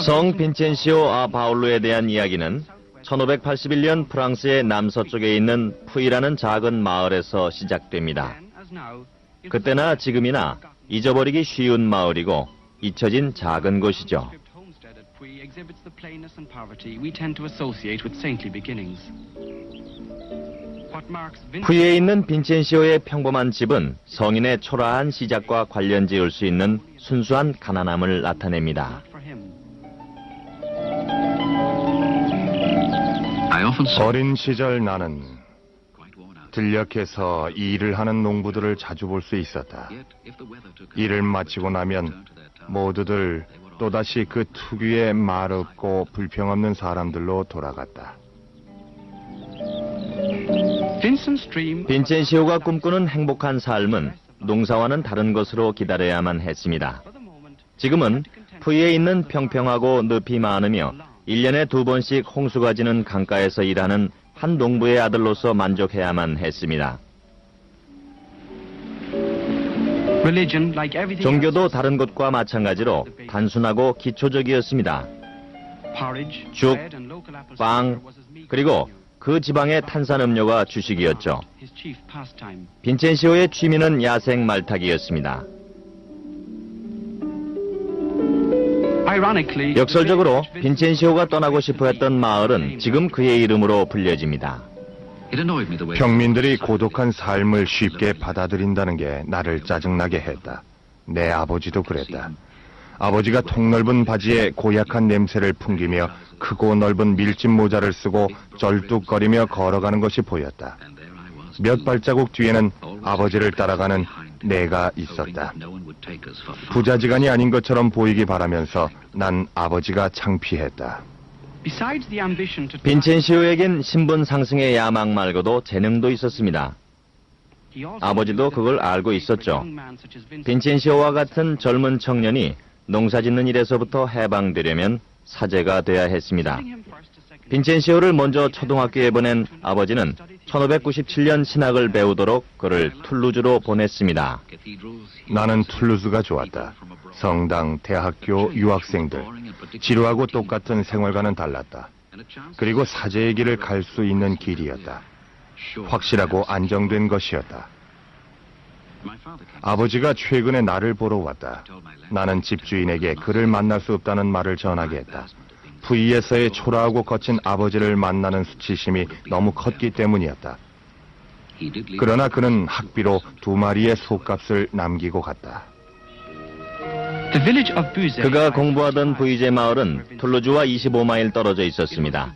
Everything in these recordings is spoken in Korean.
성 빈첸시오 아 바올루에 대한 이야기는 1581년 프랑스의 남서쪽에 있는 푸이라는 작은 마을에서 시작됩니다. 그때나 지금이나 잊어버리기 쉬운 마을이고 잊혀진 작은 곳이죠. 푸이에 있는 빈첸시오의 평범한 집은 성인의 초라한 시작과 관련 지을 수 있는 순수한 가난함을 나타냅니다. 어린 시절 나는 들녘에서 일을 하는 농부들을 자주 볼 수 있었다. 일을 마치고 나면 모두들 또다시 그 특유의 말없고 불평없는 사람들로 돌아갔다. 빈첸시오가 꿈꾸는 행복한 삶은 농사와는 다른 것으로 기다려야만 했습니다. 지금은 푸이에 있는 평평하고 늪이 많으며 1년에 2번씩 홍수가 지는 강가에서 일하는 한 농부의 아들로서 만족해야만 했습니다. 종교도 다른 곳과 마찬가지로 단순하고 기초적이었습니다. 죽, 빵, 그리고 그 지방의 탄산음료가 주식이었죠. 빈첸시오의 취미는 야생 말타기였습니다. 역설적으로 빈첸시오가 떠나고 싶어 했던 마을은 지금 그의 이름으로 불려집니다. 평민들이 고독한 삶을 쉽게 받아들인다는 게 나를 짜증나게 했다. 내 아버지도 그랬다. 아버지가 통넓은 바지에 고약한 냄새를 풍기며 크고 넓은 밀짚 모자를 쓰고 쩔뚝거리며 걸어가는 것이 보였다. 몇 발자국 뒤에는 아버지를 따라가는 내가 있었다. 부자지간이 아닌 것처럼 보이기 바라면서 난 아버지가 창피했다. 빈첸시오에겐 신분 상승의 야망 말고도 재능도 있었습니다. 아버지도 그걸 알고 있었죠. 빈첸시오와 같은 젊은 청년이 농사짓는 일에서부터 해방되려면 사제가 돼야 했습니다. 빈첸시오를 먼저 초등학교에 보낸 아버지는 1597년 신학을 배우도록 그를 툴루즈로 보냈습니다. 나는 툴루즈가 좋았다. 성당, 대학교, 유학생들, 지루하고 똑같은 생활과는 달랐다. 그리고 사제의 길을 갈 수 있는 길이었다. 확실하고 안정된 것이었다. 아버지가 최근에 나를 보러 왔다. 나는 집주인에게 그를 만날 수 없다는 말을 전하게 했다. 푸이에서의 초라하고 거친 아버지를 만나는 수치심이 너무 컸기 때문이었다. 그러나 그는 학비로 2마리의 소값을 남기고 갔다. 그가 공부하던 부이제 마을은 툴루즈와 25마일 떨어져 있었습니다.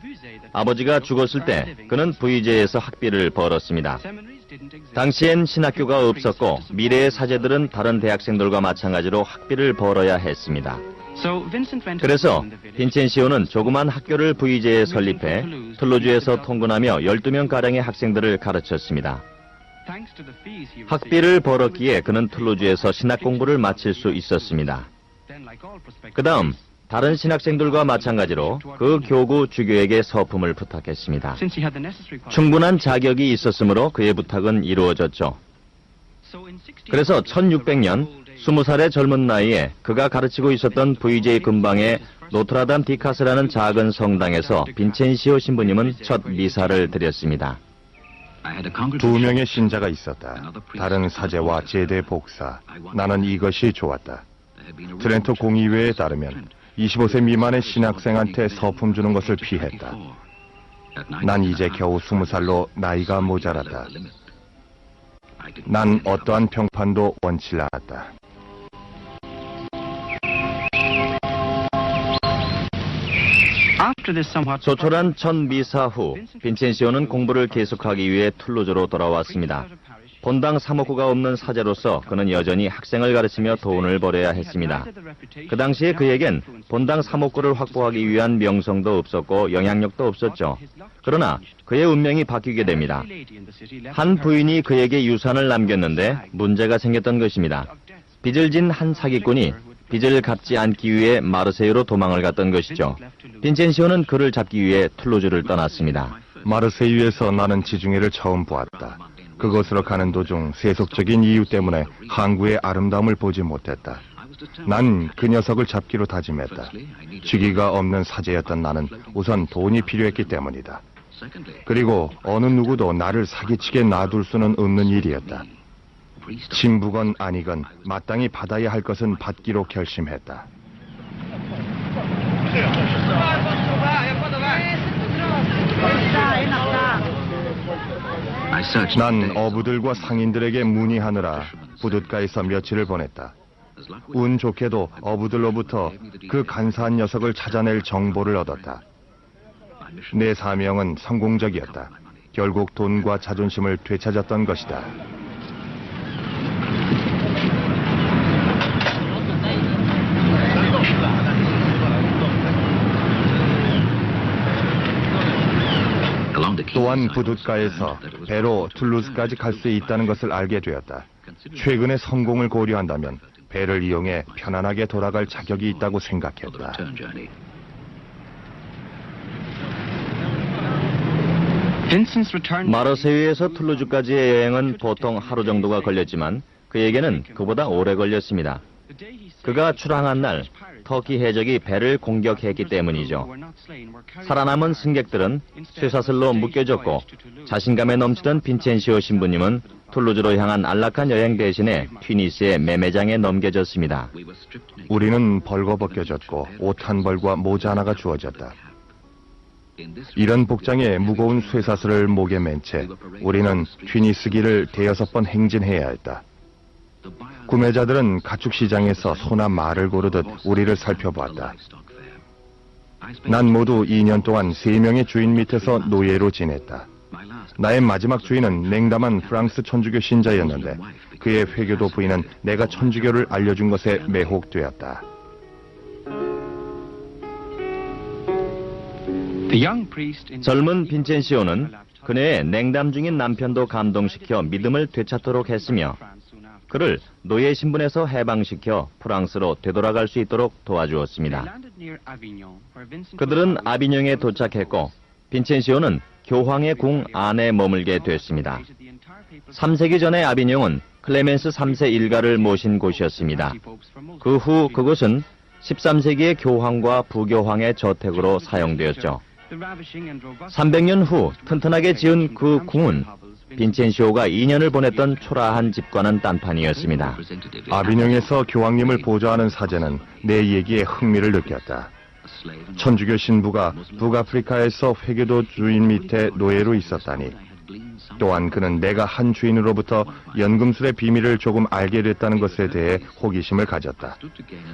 아버지가 죽었을 때 그는 부이제에서 학비를 벌었습니다. 당시엔 신학교가 없었고 미래의 사제들은 다른 대학생들과 마찬가지로 학비를 벌어야 했습니다. 그래서 빈첸시오는 조그만 학교를 부이제에 설립해 툴루즈에서 통근하며 12명가량의 학생들을 가르쳤습니다. 학비를 벌었기에 그는 툴루즈에서 신학 공부를 마칠 수 있었습니다. 그 다음 다른 신학생들과 마찬가지로 그 교구 주교에게 서품을 부탁했습니다. 충분한 자격이 있었으므로 그의 부탁은 이루어졌죠. 그래서 1600년 20살의 젊은 나이에 그가 가르치고 있었던 부이제이 근방의 노트라담 디카스라는 작은 성당에서 빈첸시오 신부님은 첫 미사를 드렸습니다. 2명의 신자가 있었다. 다른 사제와 제대 복사. 나는 이것이 좋았다. 트렌토 공의회에 따르면 25세 미만의 신학생한테 서품 주는 것을 피했다. 난 이제 겨우 20살로 나이가 모자랐다. 난 어떠한 평판도 원치 않았다. 조촐한 첫 미사 후 빈첸시오는 공부를 계속하기 위해 툴루즈로 돌아왔습니다. 본당 3억구가 없는 사제로서 그는 여전히 학생을 가르치며 돈을 벌여야 했습니다. 그 당시에 그에겐 본당 3억구를 확보하기 위한 명성도 없었고 영향력도 없었죠. 그러나 그의 운명이 바뀌게 됩니다. 한 부인이 그에게 유산을 남겼는데 문제가 생겼던 것입니다. 빚을 진 한 사기꾼이 빚을 갚지 않기 위해 마르세유로 도망을 갔던 것이죠. 빈첸시오는 그를 잡기 위해 툴루즈를 떠났습니다. 마르세유에서 나는 지중해를 처음 보았다. 그곳으로 가는 도중 세속적인 이유 때문에 항구의 아름다움을 보지 못했다. 난 그 녀석을 잡기로 다짐했다. 직위가 없는 사제였던 나는 우선 돈이 필요했기 때문이다. 그리고 어느 누구도 나를 사기치게 놔둘 수는 없는 일이었다. 친부건 아니건 마땅히 받아야 할 것은 받기로 결심했다. 난 어부들과 상인들에게 문의하느라 부둣가에서 며칠을 보냈다. 운 좋게도 어부들로부터 그 간사한 녀석을 찾아낼 정보를 얻었다. 내 사명은 성공적이었다. 결국 돈과 자존심을 되찾았던 것이다. 또한 부둣가에서 배로 툴루즈까지 갈 수 있다는 것을 알게 되었다. 최근의 성공을 고려한다면 배를 이용해 편안하게 돌아갈 자격이 있다고 생각했다. 마르세유에서 툴루즈까지의 여행은 보통 하루 정도가 걸렸지만 그에게는 그보다 오래 걸렸습니다. 그가 출항한 날 터키 해적이 배를 공격했기 때문이죠. 살아남은 승객들은 쇠사슬로 묶여졌고 자신감에 넘치던 빈첸시오 신부님은 툴루즈로 향한 안락한 여행 대신에 튀니스의 매매장에 넘겨졌습니다. 우리는 벌거벗겨졌고 옷 한 벌과 모자 하나가 주어졌다. 이런 복장에 무거운 쇠사슬을 목에 맨 채 우리는 튀니스길을 대여섯 번 행진해야 했다. 구매자들은 가축시장에서 소나 말을 고르듯 우리를 살펴보았다. 난 모두 2년 동안 3명의 주인 밑에서 노예로 지냈다. 나의 마지막 주인은 냉담한 프랑스 천주교 신자였는데 그의 회교도 부인은 내가 천주교를 알려준 것에 매혹되었다. 젊은 빈첸시오는 그녀의 냉담 중인 남편도 감동시켜 믿음을 되찾도록 했으며 그를 노예 신분에서 해방시켜 프랑스로 되돌아갈 수 있도록 도와주었습니다. 그들은 아비뇽에 도착했고 빈첸시오는 교황의 궁 안에 머물게 됐습니다. 3세기 전에 아비뇽은 클레멘스 3세 일가를 모신 곳이었습니다. 그 후 그곳은 13세기의 교황과 부교황의 저택으로 사용되었죠. 300년 후 튼튼하게 지은 그 궁은 빈첸시오가 2년을 보냈던 초라한 집과는 딴판이었습니다. 아비뇽에서 교황님을 보좌하는 사제는 내 얘기에 흥미를 느꼈다. 천주교 신부가 북아프리카에서 회교도 주인 밑에 노예로 있었다니. 또한 그는 내가 한 주인으로부터 연금술의 비밀을 조금 알게 됐다는 것에 대해 호기심을 가졌다.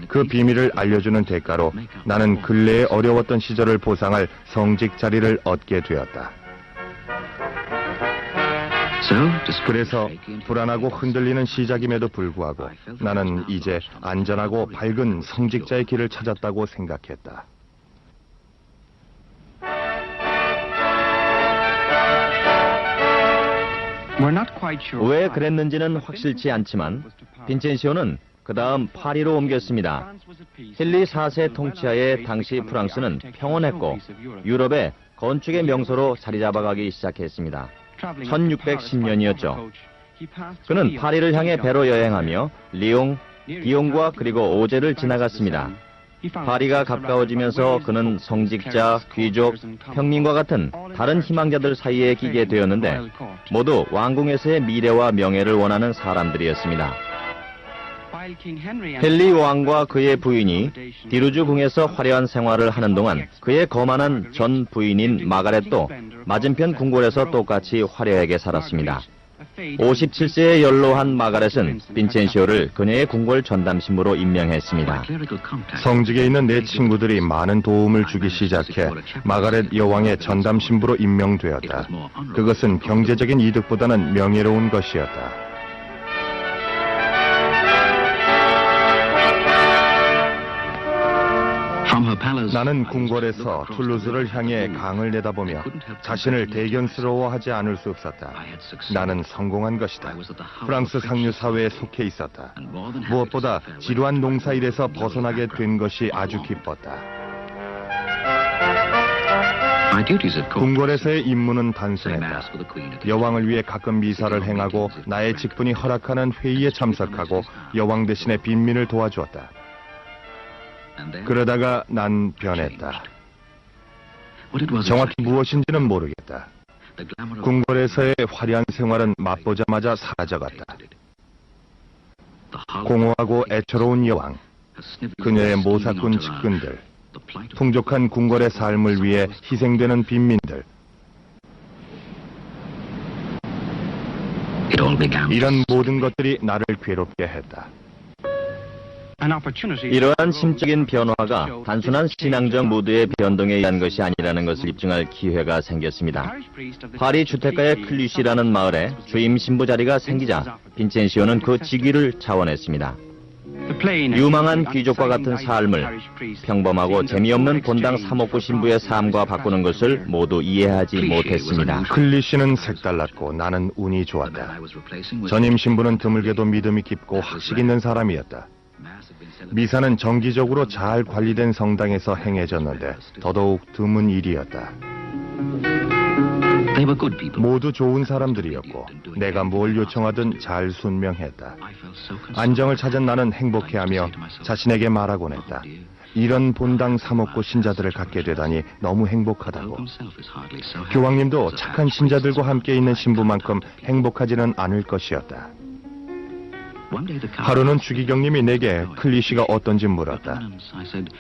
그 비밀을 알려주는 대가로 나는 근래에 어려웠던 시절을 보상할 성직 자리를 얻게 되었다. 그래서 불안하고 흔들리는 시작임에도 불구하고 나는 이제 안전하고 밝은 성직자의 길을 찾았다고 생각했다. 왜 그랬는지는 확실치 않지만 빈첸시오는 그 다음 파리로 옮겼습니다. 헨리 4세 통치하에 당시 프랑스는 평온했고 유럽의 건축의 명소로 자리 잡아가기 시작했습니다. 1610년이었죠. 그는 파리를 향해 배로 여행하며 리옹, 디옹과 그리고 오제를 지나갔습니다. 파리가 가까워지면서 그는 성직자, 귀족, 평민과 같은 다른 희망자들 사이에 끼게 되었는데 모두 왕궁에서의 미래와 명예를 원하는 사람들이었습니다. 헨리 왕과 그의 부인이 디루즈 궁에서 화려한 생활을 하는 동안 그의 거만한 전 부인인 마가렛도 맞은편 궁궐에서 똑같이 화려하게 살았습니다. 57세의 연로한 마가렛은 빈첸시오를 그녀의 궁궐 전담신부로 임명했습니다. 성직에 있는 내 친구들이 많은 도움을 주기 시작해 마가렛 여왕의 전담신부로 임명되었다. 그것은 경제적인 이득보다는 명예로운 것이었다. 나는 궁궐에서 툴루즈를 향해 강을 내다보며 자신을 대견스러워하지 않을 수 없었다. 나는 성공한 것이다. 프랑스 상류 사회에 속해 있었다. 무엇보다 지루한 농사일에서 벗어나게 된 것이 아주 기뻤다. 궁궐에서의 임무는 단순했다. 여왕을 위해 가끔 미사를 행하고 나의 직분이 허락하는 회의에 참석하고 여왕 대신에 빈민을 도와주었다. 그러다가 난 변했다. 정확히 무엇인지는 모르겠다. 궁궐에서의 화려한 생활은 맛보자마자 사라져갔다. 공허하고 애처로운 여왕, 그녀의 모사꾼 측근들, 풍족한 궁궐의 삶을 위해 희생되는 빈민들, 이런 모든 것들이 나를 괴롭게 했다. 이러한 심적인 변화가 단순한 신앙적 무드의 변동에 의한 것이 아니라는 것을 입증할 기회가 생겼습니다. 파리 주택가의 클리시라는 마을에 주임 신부 자리가 생기자 빈첸시오는 그 직위를 자원했습니다. 유망한 귀족과 같은 삶을 평범하고 재미없는 본당 사목구 신부의 삶과 바꾸는 것을 모두 이해하지 못했습니다. 클리시는 색달랐고 나는 운이 좋았다. 전임 신부는 드물게도 믿음이 깊고 학식 있는 사람이었다. 미사는 정기적으로 잘 관리된 성당에서 행해졌는데 더더욱 드문 일이었다. 모두 좋은 사람들이었고 내가 뭘 요청하든 잘 순명했다. 안정을 찾은 나는 행복해하며 자신에게 말하곤 했다. 이런 본당 사목구 신자들을 갖게 되다니 너무 행복하다고. 교황님도 착한 신자들과 함께 있는 신부만큼 행복하지는 않을 것이었다. 하루는 주기경님이 내게 클리시가 어떤지 물었다.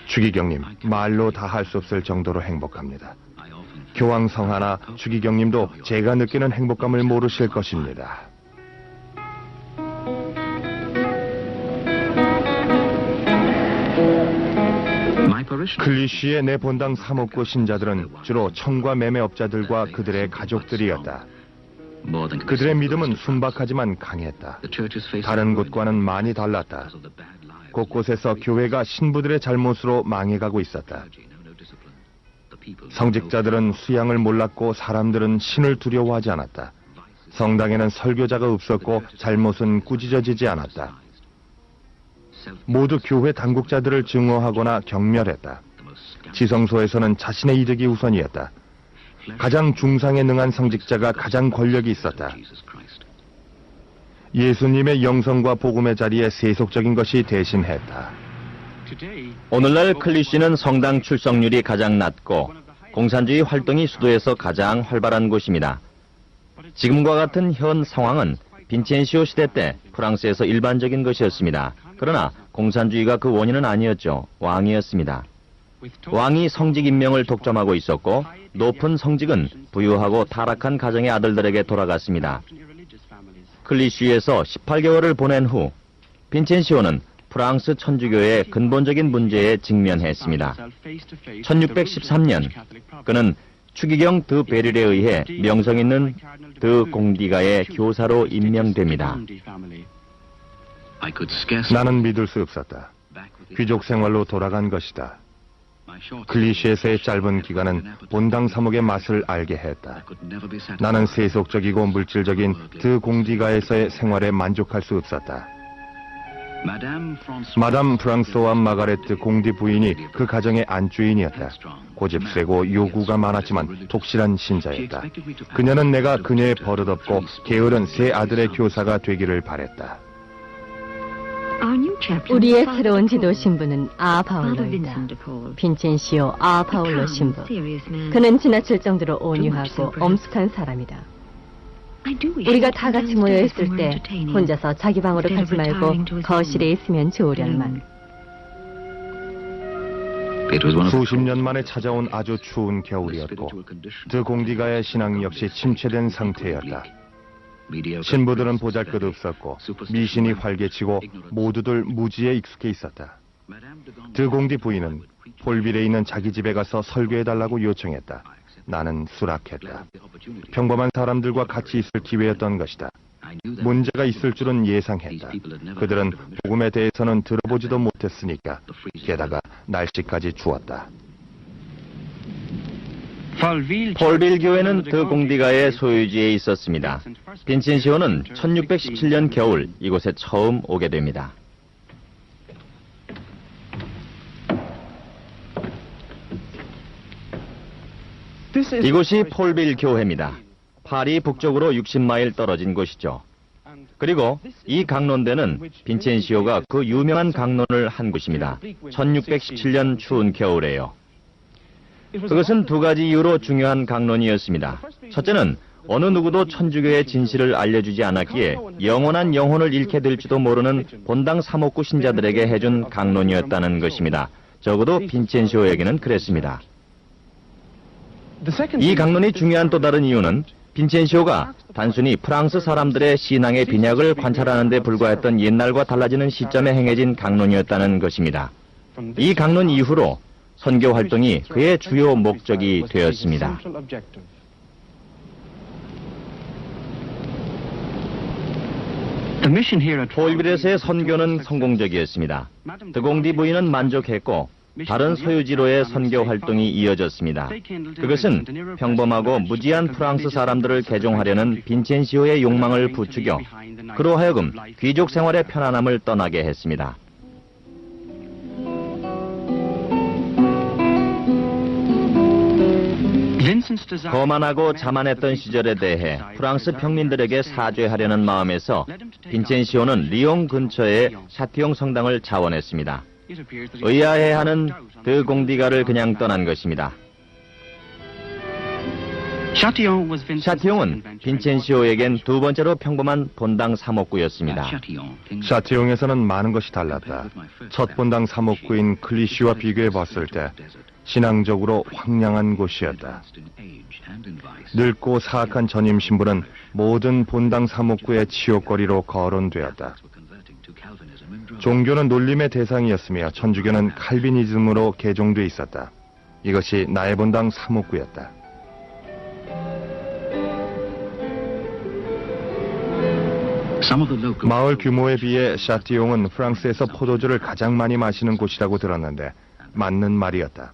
주기경님, 말로 다 할 수 없을 정도로 행복합니다. 교황 성하나 주기경님도 제가 느끼는 행복감을 모르실 것입니다. 클리시의 내 본당 사목구 신자들은 주로 청과 매매업자들과 그들의 가족들이었다. 그들의 믿음은 순박하지만 강했다. 다른 곳과는 많이 달랐다. 곳곳에서 교회가 신부들의 잘못으로 망해가고 있었다. 성직자들은 수양을 몰랐고 사람들은 신을 두려워하지 않았다. 성당에는 설교자가 없었고 잘못은 꾸짖어지지 않았다. 모두 교회 당국자들을 증오하거나 경멸했다. 지성소에서는 자신의 이득이 우선이었다. 가장 중상에 능한 성직자가 가장 권력이 있었다. 예수님의 영성과 복음의 자리에 세속적인 것이 대신했다. 오늘날 클리시는 성당 출석률이 가장 낮고 공산주의 활동이 수도에서 가장 활발한 곳입니다. 지금과 같은 현 상황은 빈첸시오 시대 때 프랑스에서 일반적인 것이었습니다. 그러나 공산주의가 그 원인은 아니었죠. 왕이었습니다. 왕이 성직 임명을 독점하고 있었고 높은 성직은 부유하고 타락한 가정의 아들들에게 돌아갔습니다. 클리시에서 18개월을 보낸 후 빈첸시오는 프랑스 천주교의 근본적인 문제에 직면했습니다. 1613년 그는 추기경 드 베릴에 의해 명성 있는 드 공디가의 교사로 임명됩니다. 나는 믿을 수 없었다. 귀족 생활로 돌아간 것이다. 클리시에서의 짧은 기간은 본당 사목의 맛을 알게 했다. 나는 세속적이고 물질적인 드 공디가에서의 생활에 만족할 수 없었다. 마담 프랑소와 마가레트 공디 부인이 그 가정의 안주인이었다. 고집세고 요구가 많았지만 독실한 신자였다. 그녀는 내가 그녀의 버릇없고 게으른 세 아들의 교사가 되기를 바랬다. 우리의 새로운 지도 신부는 아바울로이다. 빈첸시오 아바울로 신부. 그는 지나칠 정도로 온유하고 엄숙한 사람이다. 우리가 다 같이 모여 있을 때 혼자서 자기 방으로 가지 말고 거실에 있으면 좋으련만. 수십 년 만에 찾아온 아주 추운 겨울이었고 드 공디가의 신앙 역시 침체된 상태였다. 신부들은 보잘것없었고 미신이 활개치고 모두들 무지에 익숙해 있었다. 드 공디 부인은 폴빌에 있는 자기 집에 가서 설교해달라고 요청했다. 나는 수락했다. 평범한 사람들과 같이 있을 기회였던 것이다. 문제가 있을 줄은 예상했다. 그들은 복음에 대해서는 들어보지도 못했으니까. 게다가 날씨까지 추웠다. 폴빌 교회는 드 공디가의 소유지에 있었습니다. 빈첸시오는 1617년 겨울 이곳에 처음 오게 됩니다. 이곳이 폴빌 교회입니다. 파리 북쪽으로 60마일 떨어진 곳이죠. 그리고 이 강론대는 빈첸시오가 그 유명한 강론을 한 곳입니다. 1617년 추운 겨울에요. 그것은 두 가지 이유로 중요한 강론이었습니다. 첫째는 어느 누구도 천주교의 진실을 알려주지 않았기에 영원한 영혼을 잃게 될지도 모르는 본당 359 신자들에게 해준 강론이었다는 것입니다. 적어도 빈첸시오에게는 그랬습니다. 이 강론이 중요한 또 다른 이유는 빈첸시오가 단순히 프랑스 사람들의 신앙의 빈약을 관찰하는 데 불과했던 옛날과 달라지는 시점에 행해진 강론이었다는 것입니다. 이 강론 이후로 선교 활동이 그의 주요 목적이 되었습니다. 폴빌에서의 선교는 성공적이었습니다. 드공디 부인은 만족했고 다른 소유지로의 선교 활동이 이어졌습니다. 그것은 평범하고 무지한 프랑스 사람들을 개종하려는 빈첸시오의 욕망을 부추겨 그로 하여금 귀족 생활의 편안함을 떠나게 했습니다. 거만하고 자만했던 시절에 대해 프랑스 평민들에게 사죄하려는 마음에서 빈첸시오는 리옹 근처의 샤티용 성당을 자원했습니다. 의아해하는 드공디가를 그냥 떠난 것입니다. 샤티용은 빈첸시오에겐 두 번째로 평범한 본당 359였습니다. 샤티용에서는 많은 것이 달랐다. 첫 본당 359인 클리시와 비교해 봤을 때 신앙적으로 황량한 곳이었다. 늙고 사악한 전임 신부는 모든 본당 359의 치욕거리로 거론되었다. 종교는 놀림의 대상이었으며 천주교는 칼비니즘으로 개종돼 있었다. 이것이 나의 본당 359였다. 마을 규모에 비해 샤티용은 프랑스에서 포도주를 가장 많이 마시는 곳이라고 들었는데 맞는 말이었다.